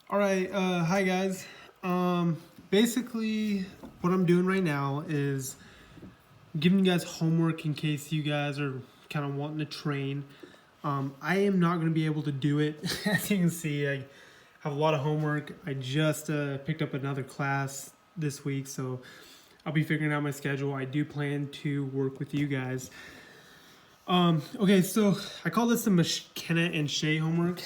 All right, hi guys. Basically, what I'm doing right now is giving you guys homework in case you guys are kind of wanting to train. I am not going to be able to do it. As you can see, I have a lot of homework. I just picked up another class this week, so I'll be figuring out my schedule. I do plan to work with you guys. Okay, so I call this the McKenna and Shea homework.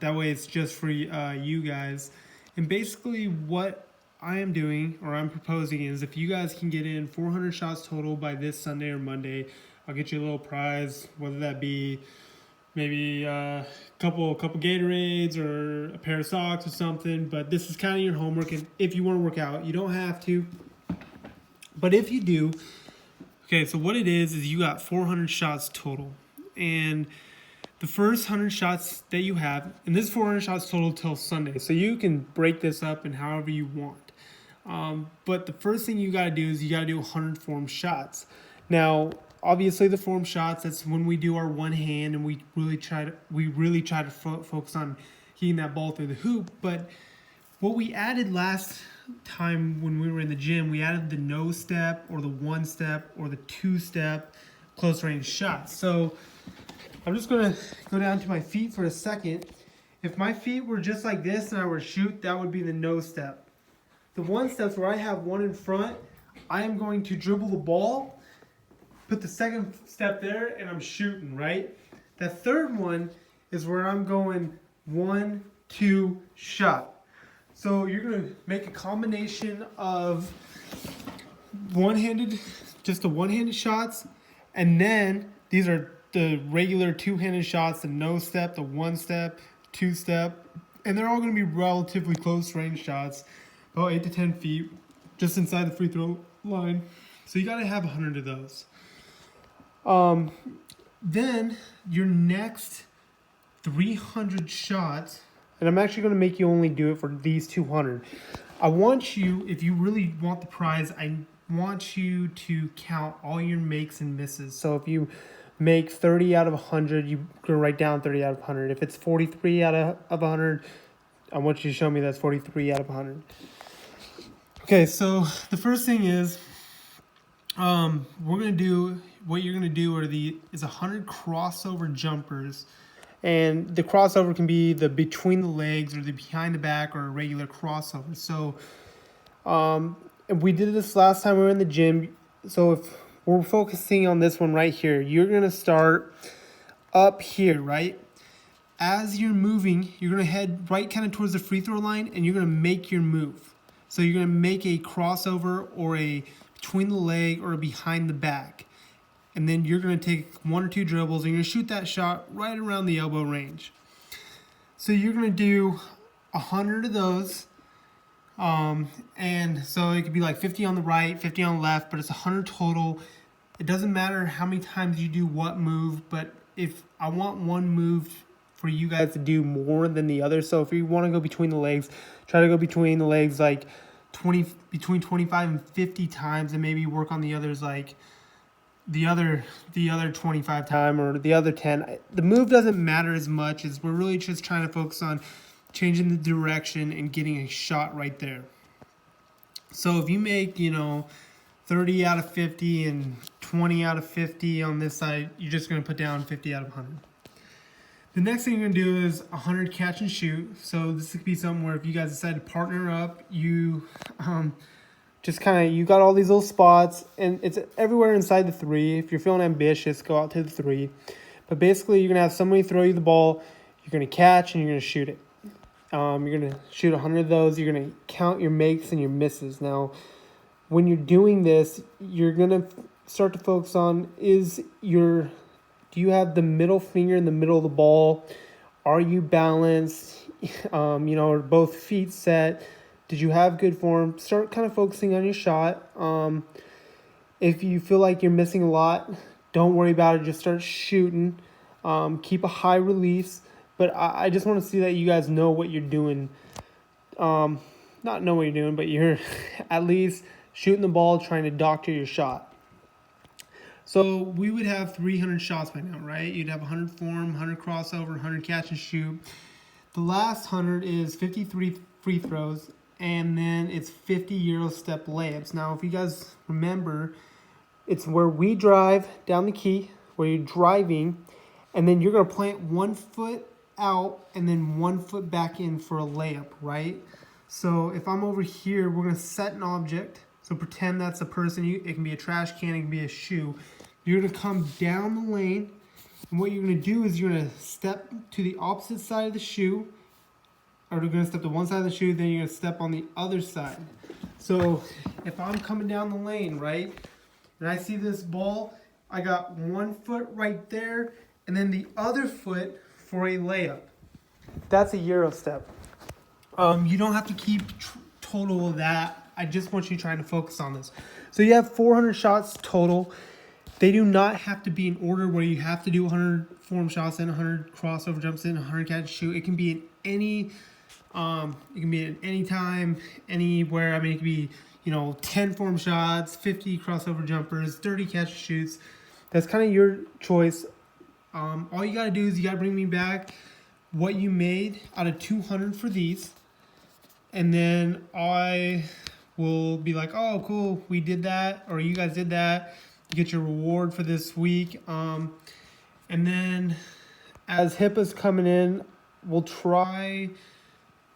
That way it's just for you guys. And basically what I am doing or I'm proposing is if you guys can get in 400 shots total by this Sunday or Monday, I'll get you a little prize, whether that be maybe a couple Gatorades or a pair of socks or something. But this is kind of your homework. And if you want to work out, you don't have to. But if you do, okay, so what it is you got 400 shots total. And the first 100 shots that you have, and this is 400 shots total till Sunday, so you can break this up in however you want. But the first thing you got to do is you got to do 100 form shots. Now, obviously, the form shots, that's when we do our one hand and we really try to focus on hitting that ball through the hoop. But what we added last time when we were in the gym, we added the no step or the one step or the two step close range shots. So I'm just gonna go down to my feet for a second. If my feet were just like this and I were to shoot, that would be the no step. The one step's where I have one in front. I am going to dribble the ball, put the second step there, and I'm shooting, right? The third one is where I'm going 1, 2, shot. So you're gonna make a combination of one-handed, just the one-handed shots, and then these are the regular two-handed shots, the no step, the one step, two step, and they're all going to be relatively close range shots, about 8 to 10 feet, just inside the free throw line. So you got to have 100 of those. Then your next 300 shots, and I'm actually going to make you only do it for these 200. I want you, if you really want the prize, I want you to count all your makes and misses. So if you make 30 out of 100, you're going to write down 30 out of 100. If it's 43 out of 100, I want you to show me that's 43 out of 100. Okay, so the first thing is we're going to do, what you're going to do is 100 crossover jumpers. And the crossover can be the between the legs or the behind the back or a regular crossover. So we did this last time we were in the gym. So if we're focusing on this one right here, you're going to start up here, right? As you're moving, you're going to head right kind of towards the free throw line and you're going to make your move. So you're going to make a crossover or a between the leg or a behind the back. And then you're going to take one or two dribbles and you're going to shoot that shot right around the elbow range. So you're going to do 100 of those. And so it could be like 50 on the right, 50 on the left, but it's 100 total. It doesn't matter how many times you do what move, but if I want one move for you guys to do more than the other. So if you want to go between the legs, try to go between the legs like between 25 and 50 times, and maybe work on the others like the other 25 time or the other 10. The move doesn't matter as much as we're really just trying to focus on changing the direction and getting a shot right there. So if you make 30 out of 50 and 20 out of 50 on this side, you're just going to put down 50 out of 100. The next thing you're going to do is 100 catch and shoot. So this could be something where if you guys decide to partner up, you just kind of, you got all these little spots, and it's everywhere inside the three. If you're feeling ambitious, go out to the three. But basically, you're going to have somebody throw you the ball, you're going to catch, and you're going to shoot it. You're going to shoot 100 of those. You're going to count your makes and your misses. Now, when you're doing this, you're going to start to focus on do you have the middle finger in the middle of the ball? Are you balanced? Are both feet set? Did you have good form? Start kind of focusing on your shot. If you feel like you're missing a lot, don't worry about it. Just start shooting. Keep a high release. But I just want to see that you guys know what you're doing. Not know what you're doing, but you're at least shooting the ball, trying to doctor your shot. So we would have 300 shots by now, right? You'd have 100 form, 100 crossover, 100 catch and shoot. The last 100 is 53 free throws, and then it's 50 Euro step layups. Now, if you guys remember, it's where we drive down the key, where you're driving, and then you're going to plant 1 foot out and then 1 foot back in for a layup, right? So if I'm over here, we're going to set an object. So pretend that's a person. It can be a trash can, it can be a shoe. You're going to come down the lane, and what you're going to do is you're going to step to the opposite side of the shoe, or you're going to step to one side of the shoe, then you're going to step on the other side. So if I'm coming down the lane, right, and I see this ball, I got 1 foot right there, and then the other foot for a layup. That's a Euro step. You don't have to keep total of that. I just want you trying to focus on this. So you have 400 shots total. They do not have to be in order where you have to do 100 form shots in, 100 crossover jumps in, 100 catch and shoot. It can be in any, time, anywhere. I mean, it can be, 10 form shots, 50 crossover jumpers, 30 catch and shoots. That's kind of your choice. All you got to do is you got to bring me back what you made out of 200 for these. And then I will be like, oh, cool, we did that, or you guys did that. You get your reward for this week. And then as HIPAA's coming in, we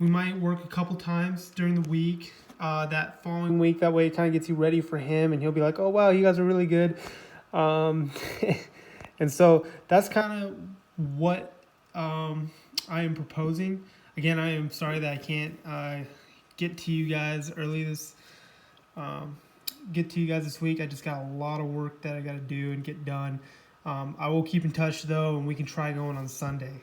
might work a couple times during the week, that following week. That way it kind of gets you ready for him, and he'll be like, oh, wow, you guys are really good. And so that's kind of what I am proposing. Again, I am sorry that I can't get to you guys this week. I just got a lot of work that I got to do and get done. I will keep in touch, though, and we can try going on Sunday.